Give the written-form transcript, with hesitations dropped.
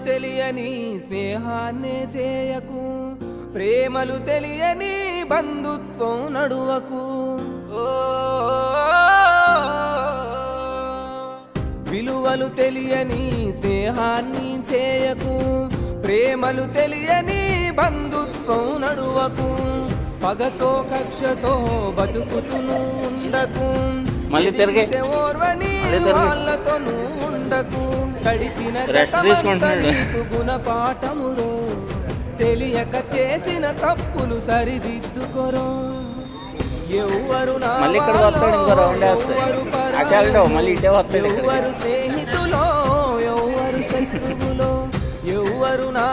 తెలియని స్నేహాన్నే చేయకు, ప్రేమలు తెలియని బంధుత్వం నడువకు. విలువలు తెలియని స్నేహాన్ని చేయకు, ప్రేమలు తెలియని బంధుత్వం నడువకు. పగతో కక్షతో బతుకుతును ఉండకు, ఓర్వని వాళ్ళతో ఉండకు. గడిచిన నీకు గుణపాఠములు, తెలియక చేసిన తప్పులు సరిదిద్దుకొరు. ఎవరు ఎవరు స్నేహితులో ఎవరు శత్రువులో, ఎవరు నా